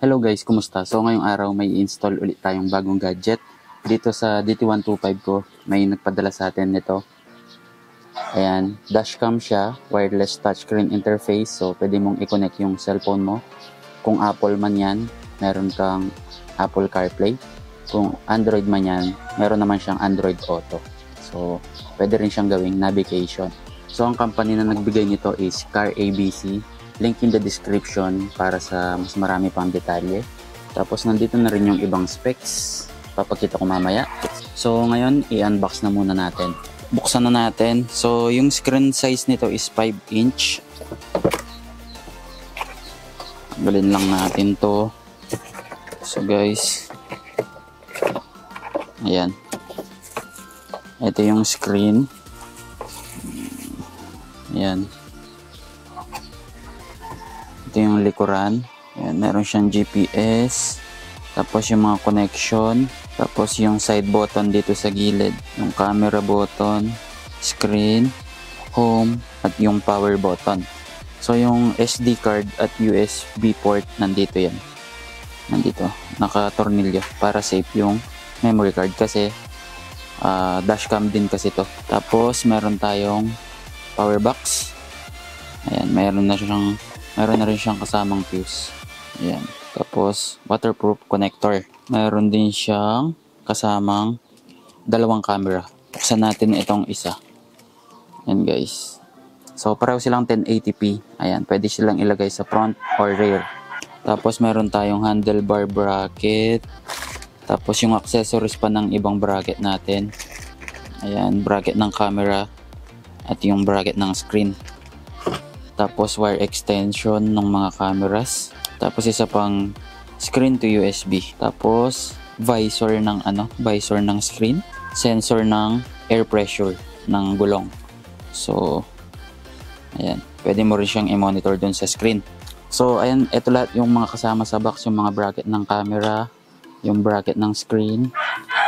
Hello guys, kumusta? So ngayong araw may install ulit tayong bagong gadget. Dito sa DT125 ko, may nagpadala sa atin nito. Ayan, dashcam siya, wireless touchscreen interface. So pwede mong i-connect yung cellphone mo. Kung Apple man yan, meron kang Apple CarPlay. Kung Android man yan, meron naman siyang Android Auto. So pwede rin siyang gawing navigation. So ang company na nagbigay nito is Car ABC. Link in the description para sa mas marami pang detalye. Tapos nandito na rin yung ibang specs. Papakita ko mamaya. So ngayon, i-unbox na muna natin. Buksan na natin. So yung screen size nito is 5 inch. Tanggalin lang natin to. So guys, ayan. Ito yung screen. Ayan. Ito yung likuran. Ayan, meron siyang GPS. Tapos yung mga connection. Tapos yung side button dito sa gilid. Yung camera button, screen, home, at yung power button. So yung SD card at USB port nandito yan. Nandito. Nakatornilyo para safe yung memory card kasi dashcam din kasi to. Tapos meron tayong power box. Ayan, meron na rin siyang kasamang fuse. Ayan. Tapos, waterproof connector. Meron din siyang kasamang dalawang camera. Buksan natin itong isa. Ayan guys. So, pareho silang 1080p. Ayan. Pwede silang ilagay sa front or rear. Tapos, meron tayong handlebar bracket. Tapos, yung accessories pa ng ibang bracket natin. Ayan. Bracket ng camera. At yung bracket ng screen. Tapos wire extension ng mga cameras. Tapos isa pang screen to USB. Tapos visor ng screen. Sensor ng air pressure ng gulong. So ayan, pwede mo rin siyang i-monitor dun sa screen. So ayan, ito lahat yung mga kasama sa box, yung mga bracket ng camera, yung bracket ng screen.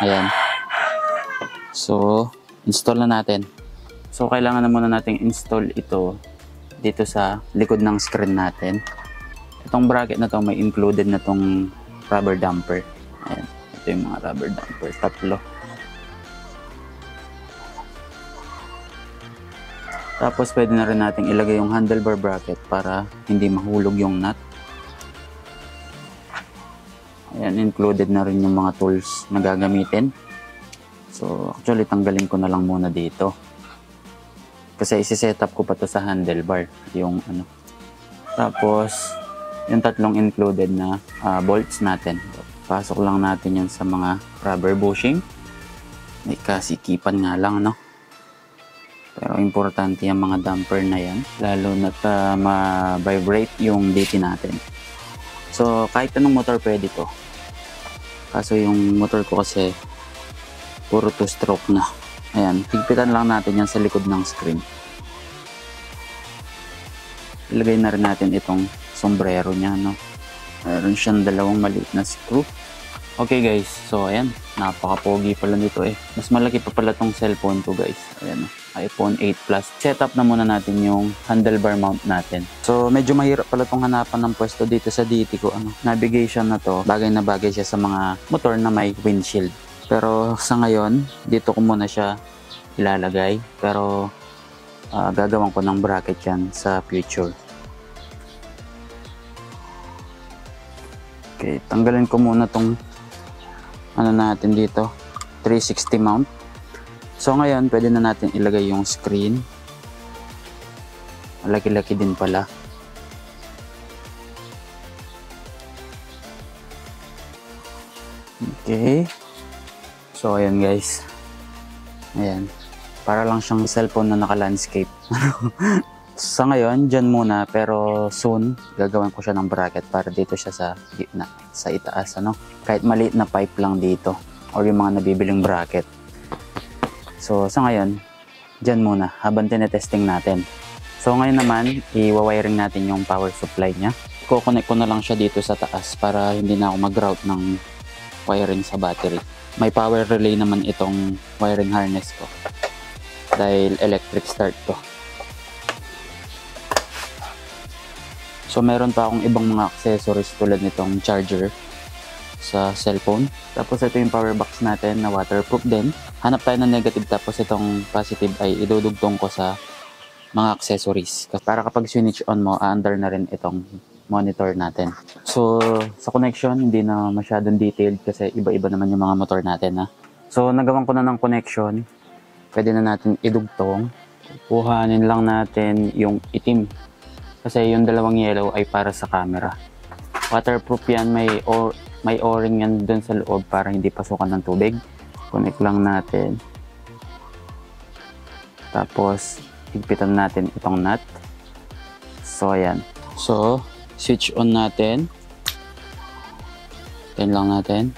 Ayan. So install na natin. So kailangan na muna nating install ito dito sa likod ng screen natin. Itong bracket na to may included na tong rubber damper. Ayan. Ito yung mga rubber damper. Tatlo. Tapos pwede na rin natin ilagay yung handlebar bracket para hindi mahulog yung nut. Ayan. Included na rin yung mga tools na gagamitin. So actually tanggalin ko na lang muna dito. Kasi isi-set up ko pa to sa handlebar, yung Tapos, yung tatlong included na bolts natin. Pasok lang natin yan sa mga rubber bushing. May kasikipan nga lang, no? Pero importante yung mga damper na yan. Lalo na ma-vibrate yung DT natin. So, kahit anong motor pwede to. Kaso yung motor ko kasi puro 2-stroke na. Ayan, higpitan lang natin yan sa likod ng screen. Ilagay na rin natin itong sombrero niya, no? Meron siyang dalawang maliit na screw. Okay guys, so ayan, napaka-pogi pala nito eh. Mas malaki pa pala tong cellphone ko guys. Ayan, iPhone 8 Plus. Setup na muna natin yung handlebar mount natin. So medyo mahirap pala tong hanapan ng pwesto dito sa DT ko. Navigation na to, bagay na bagay siya sa mga motor na may windshield. Pero sa ngayon, dito ko muna siya ilalagay. Pero gagawin ko ng bracket yan sa future. Okay, tanggalin ko muna tong natin dito, 360 mount. So ngayon, pwede na natin ilagay yung screen. Malaki-laki din pala. Okay. So ayan guys. Ayan. Para lang siyang cellphone na naka-landscape. Sa ngayon, dyan muna. Pero soon, gagawin ko siya ng bracket para dito siya sa gitna. Sa itaas, Kahit maliit na pipe lang dito. Or yung mga nabibiling bracket. So sa ngayon, dyan muna. Habang tinetesting natin. So ngayon naman, i-wiring natin yung power supply niya. Kukonect ko na lang siya dito sa taas para hindi na ako mag-route ng wiring sa battery. May power relay naman itong wiring harness ko dahil electric start to. So meron pa akong ibang mga accessories tulad nitong charger sa cellphone. Tapos ito yung power box natin na waterproof din. Hanap tayo ng negative, tapos itong positive ay idudugtong ko sa mga accessories. Para kapag switch on mo, aandar na rin itong monitor natin. So sa connection, hindi na masyadong detailed kasi iba-iba naman yung mga motor natin. So nagawan ko na ng connection. Pwede na natin idugtong. Kuhanin lang natin yung itim. Kasi yung dalawang yellow ay para sa camera. Waterproof yan, may o-ring yan dun sa loob para hindi pasukan ng tubig. Connect lang natin. Tapos, higpitan natin itong nut. So, ayan. So, switch on natin. Turn lang natin.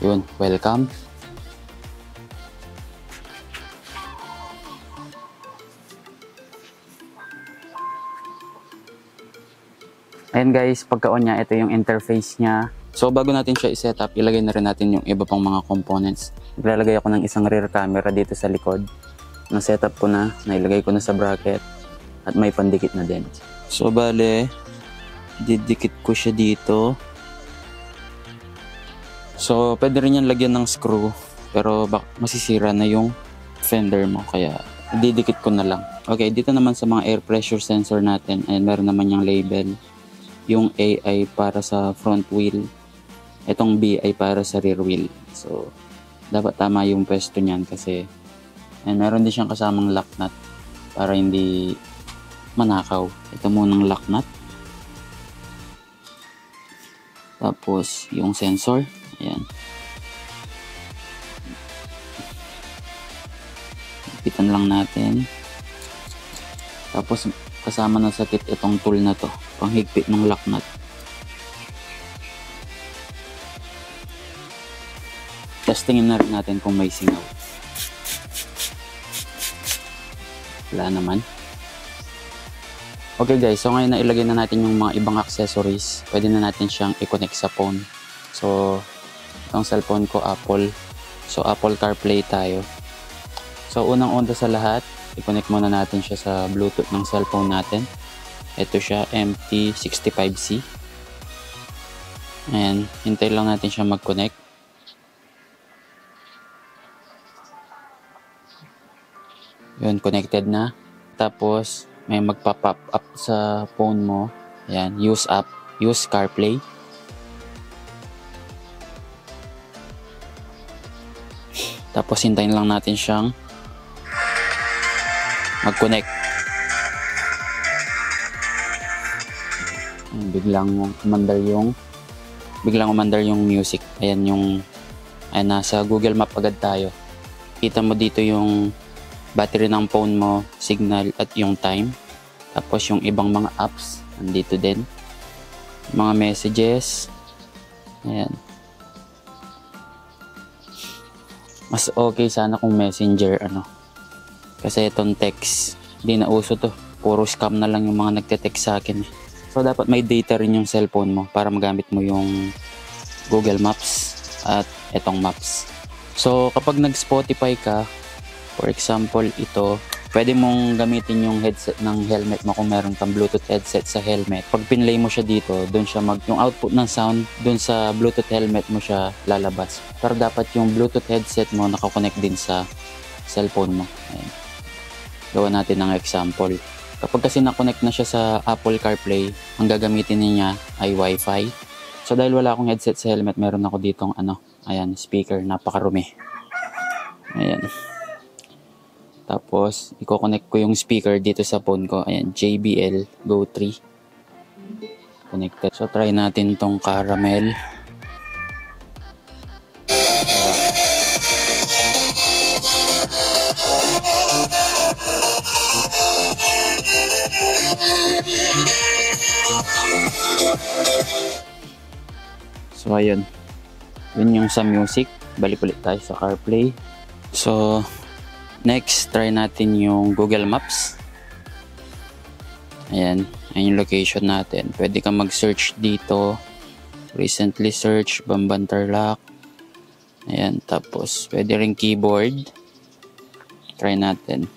Yun, welcome. Ayan guys, pagka-on niya, ito yung interface niya. So bago natin siya i-setup, ilagay na rin natin yung iba pang mga components. Naglalagay ako ng isang rear camera dito sa likod. Na-setup ko na, nailagay ko na sa bracket, at may pandikit na din. So bale, didikit ko siya dito. So pwede rin yan lagyan ng screw, pero masisira na yung fender mo, kaya didikit ko na lang. Okay, dito naman sa mga air pressure sensor natin, ayan, meron naman yung label. Yung A ay para sa front wheel. Itong B ay para sa rear wheel. So, dapat tama yung pwesto niyan kasi meron din siyang kasamang lock nut para hindi manakaw. Ito munang lock nut. Tapos, yung sensor. Ayan. Ipitan lang natin. Tapos, kasama na sa kit itong tool na to. Panghigpit ng lock nut. Testingin na rin natin kung may singaw. Wala naman. Okay guys, so ngayon na ilagay na natin yung mga ibang accessories. Pwede na natin siyang i-connect sa phone. So, itong cellphone ko Apple. So, Apple CarPlay tayo. So, unang-una sa lahat, i-connect muna natin siya sa Bluetooth ng cellphone natin. Ito siya, MT65C. Ayan, hintay lang natin siya mag-connect. Yun, connected na. Tapos, may magpa-pop up sa phone mo. Ayan, use CarPlay. Tapos, hintayin lang natin siyang mag-connect. Biglang umandar yung music. Ayan, nasa Google Map agad tayo. Kita mo dito yung battery ng phone mo, signal at yung time. Tapos yung ibang mga apps nandito din. Mga messages. Ayan. Mas okay sana kung messenger kasi itong text, hindi na uso to. Puro scam na lang yung mga nagte-text sa akin. So dapat may data rin yung cellphone mo para magamit mo yung Google Maps at itong Maps. So kapag nag-Spotify ka, for example ito, pwede mong gamitin yung headset ng helmet mo kung meron kang Bluetooth headset sa helmet. Pag pinlay mo siya dito, doon siya yung output ng sound, doon sa Bluetooth helmet mo siya lalabas. Pero dapat yung Bluetooth headset mo nakakonect din sa cellphone mo. Ayan. Gawa natin ng example. Kapag kasi na-connect na siya sa Apple CarPlay, ang gagamitin niya ay Wi-Fi. So dahil wala akong headset sa helmet, meron ako ditong ayan, speaker, napakarumi. Ayan. Tapos, i-connect ko yung speaker dito sa phone ko. Ayan, JBL Go 3. Connected. So, try natin tong caramel. So, ayun. Yun yung sa music. Balik ulit tayo sa CarPlay. So, next, try natin yung Google Maps. Ayan, ayan yung location natin. Pwede kang mag-search dito. Recently search, Bambantarlac. Ayan, tapos pwede rin keyboard. Try natin.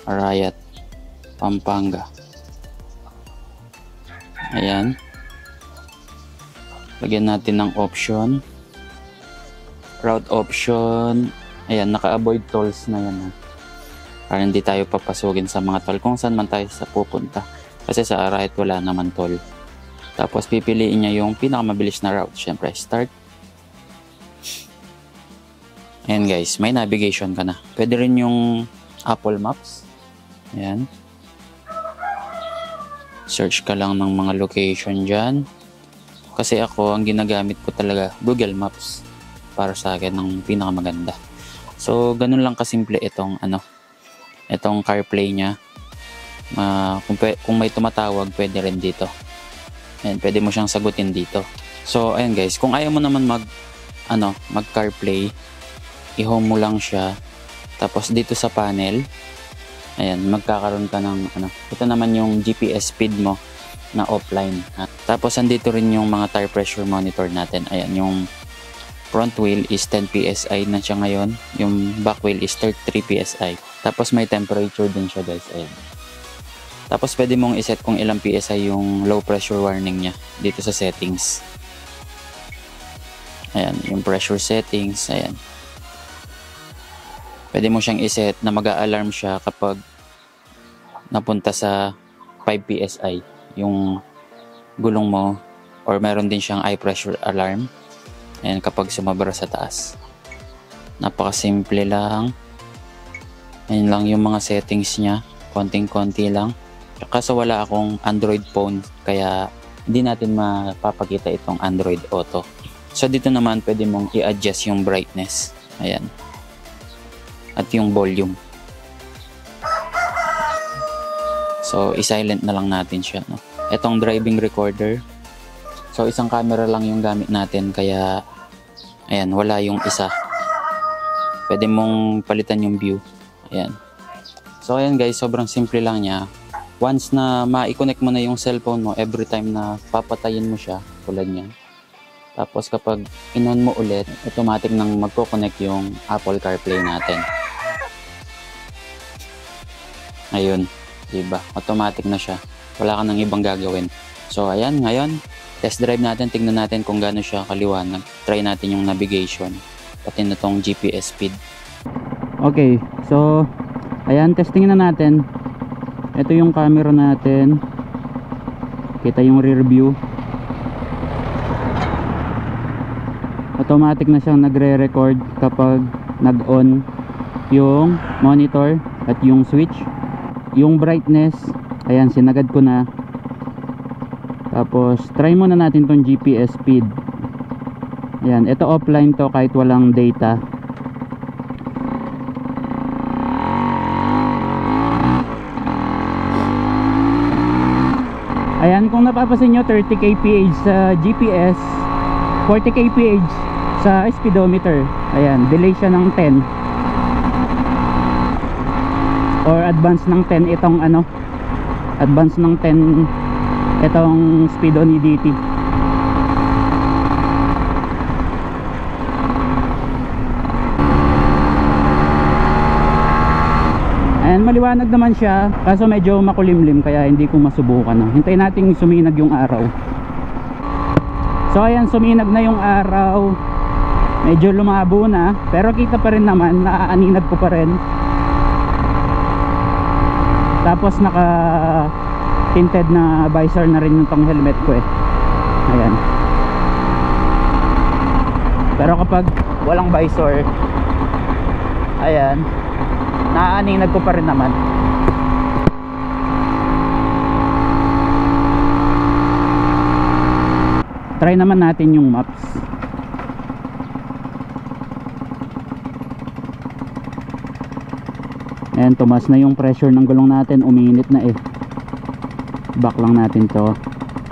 Arayat, Pampanga. Ayan. Lagyan natin ng option. Route option. Ayan, naka-avoid tolls na yan. Para hindi tayo papasukin sa mga toll kung saan man tayo sa pupunta. Kasi sa right wala naman toll. Tapos pipiliin niya yung pinakamabilis na route. Siyempre, start. Ayan guys, may navigation ka na. Pwede rin yung Apple Maps. Ayan. Search ka lang ng mga location dyan. Kasi ako, ang ginagamit ko talaga, Google Maps. Para sa akin, ang pinakamaganda. So, ganun lang kasimple itong, itong CarPlay niya. Kung may tumatawag, pwede rin dito. Ayan, pwede mo siyang sagutin dito. So, ayan guys, kung ayaw mo naman mag CarPlay, i-home mo lang siya. Tapos dito sa panel, ayan, magkakaroon ka ng, ito naman yung GPS speed mo na offline. Tapos andito rin yung mga tire pressure monitor natin. Ayan, yung front wheel is 10 PSI na siya ngayon. Yung back wheel is 33 PSI. Tapos may temperature din siya guys. Ayan. Tapos pwede mong iset kung ilang PSI yung low pressure warning niya dito sa settings. Ayan, yung pressure settings. Ayan. Pwede mo siyang iset na mag-a-alarm siya kapag napunta sa 5 PSI yung gulong mo, or meron din siyang eye pressure alarm. Ayan, kapag sumabra sa taas. Napakasimple lang. Ayan lang yung mga settings niya. Konting-konti lang. Kaso wala akong Android phone, kaya hindi natin mapapakita itong Android Auto. So dito naman pwede mong i-adjust yung brightness. Ayan. At yung volume. So i-silent na lang natin siya. No? Itong driving recorder. So isang camera lang yung gamit natin, kaya ayan, wala yung isa. Pwede mong palitan yung view. Ayan. So ayan guys, sobrang simple lang niya. Once na ma-connect mo na yung cellphone mo, every time na papatayin mo siya, tulad niya. Tapos kapag in-on mo ulit, automatic nang magko-connect yung Apple CarPlay natin. Ayun, diba? Automatic na siya. Wala ka nang ibang gagawin. So ayan, ngayon, test drive natin, tignan natin kung gaano siya kaliwanag. Try natin yung navigation, pati na tong GPS speed. Okay, so ayan, testing na natin. Ito yung camera natin. Kita yung rear view. Automatic na siyang nagre-record kapag nag-on yung monitor at yung switch. Yung brightness, ayan, sinagad ko na. Tapos try muna natin tong GPS speed. Ayan, ito offline to kahit walang data. Ayan, kung napapansin nyo, 30 kph sa GPS, 40 kph sa speedometer. Ayan, delay siya ng 10 or advance ng 10 itong advance ng 10 itong speedo ni DT. Ayan, maliwanag naman siya, kaso medyo makulimlim kaya hindi ko masubukan. Hintayin natin suminag yung araw. So ayan, suminag na yung araw. Medyo lumabo na, pero kita pa rin naman, naaaninag ko pa rin. Tapos naka tinted na visor na rin yung pang helmet ko eh. Ayan. Pero kapag walang visor, ayan, naaaninag ko pa rin naman. Try naman natin yung maps. Ayan, tumas na yung pressure ng gulong natin, uminit na eh. Back lang natin to.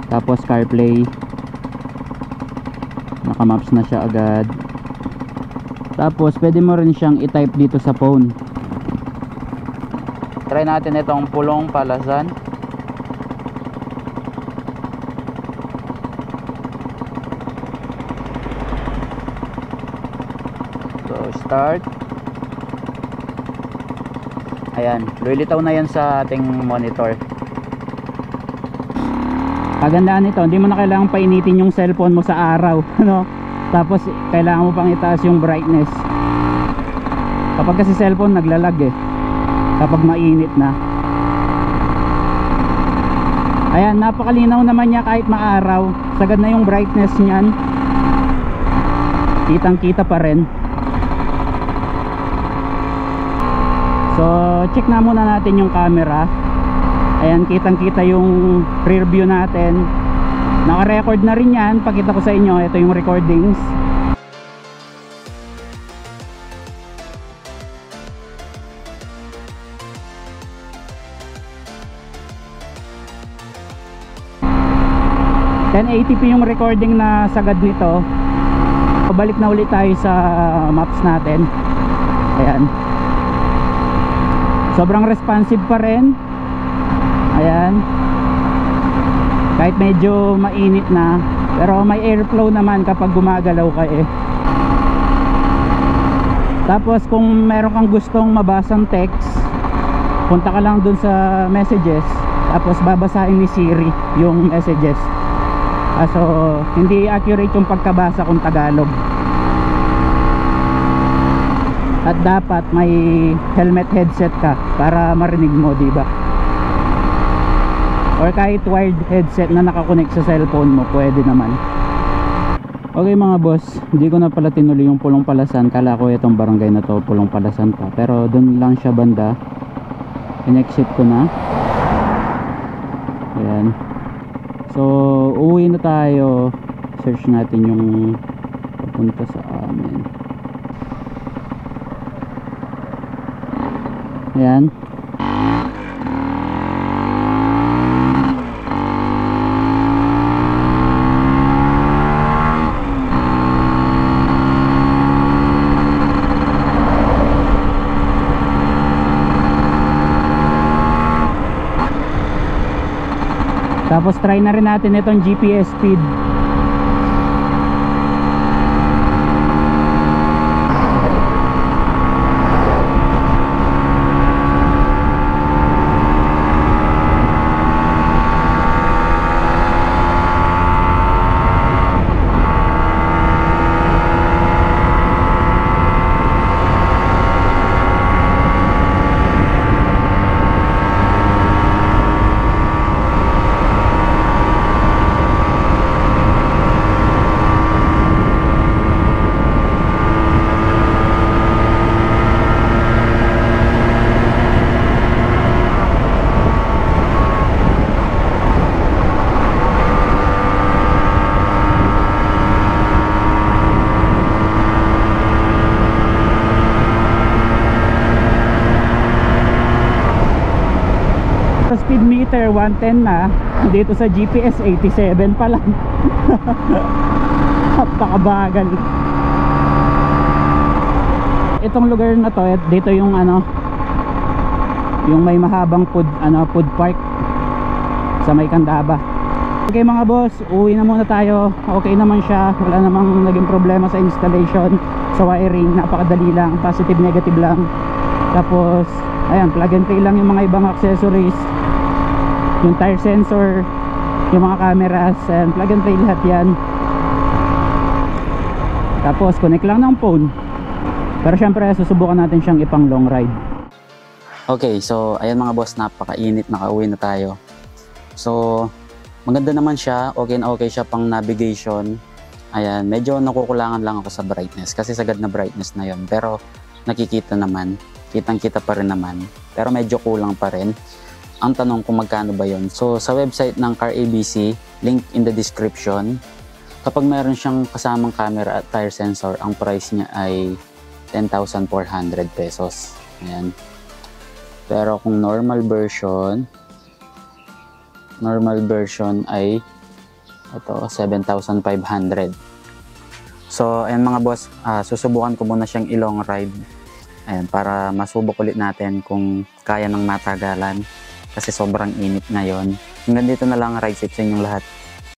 Tapos CarPlay, naka-maps na siya agad. Tapos pwede mo rin siyang i-type dito sa phone. Try natin itong Pulong Palasan. So start. Ayan, lulitaw na yan sa ating monitor. Kagandaan nito, hindi mo na kailangang painitin yung cellphone mo sa araw, no? Tapos kailangan mo pang itaas yung brightness. Kapag kasi cellphone naglalag kapag mainit na. Ayan, napakalinaw naman niya kahit maaraw. Sagad na yung brightness niyan. Kitang kita pa rin. So check na muna natin yung camera. Ayan, kitang kita yung rear view natin. Naka-record na rin yan. Pakita ko sa inyo, ito yung recordings. .1080p yung recording na sagad nito. Balik na ulit tayo sa maps natin. Ayan, sobrang responsive pa rin. Ayan, kahit medyo mainit na, pero may airflow naman kapag gumagalaw ka Tapos kung meron kang gustong mabasang text, punta ka lang dun sa messages, tapos babasahin ni Siri yung messages. So hindi accurate yung pagkabasa kung Tagalog. At dapat may helmet headset ka para marinig mo, diba? Or kahit wired headset na nakakonect sa cellphone mo, pwede naman. Okay mga boss, hindi ko na pala tinuloy yung Pulong Palasan. Kala ko itong barangay na to Pulong Palasan pa, pero dun lang siya banda. In-exit ko na. Ayan. So uwi na tayo. Search natin yung papunta sa amin. Ayan. Tapos try na rin natin itong GPS speed. Sa speed meter 110 na, dito sa GPS 87 pa lang. Napakabagal. Itong lugar na to, dito yung yung may mahabang food park sa may Candaba. Okay mga boss, uwi na muna tayo. Okay naman siya, wala namang naging problema sa installation, sa wiring. Napakadali lang, positive negative lang. Tapos ayan, plug and play lang yung mga ibang accessories, yung tire sensor, yung mga cameras, and plug and play lahat yan. Tapos connect lang ng phone. Pero syempre susubukan natin siyang ipang long ride. Okay, so ayan mga boss, napakainit, nakauwi na tayo. So maganda naman siya, okay na okay siya pang navigation. Ayan, medyo nakukulangan lang ako sa brightness kasi sagad na brightness na yon, pero nakikita naman, kitang kita pa rin naman, pero medyo kulang pa rin. Ang tanong kung magkano ba yon? So sa website ng Car ABC, link in the description, kapag meron siyang kasamang camera at tire sensor, ang price niya ay 10,400 pesos. Ayan. Pero kung normal version ay ito, 7,500. So ayan mga boss, susubukan ko muna siyang i-long ride. Ayan, para masubok ulit natin kung kaya ng matagalan kasi sobrang init ngayon. Hanggang dito na lang, ride safe sa inyong lahat.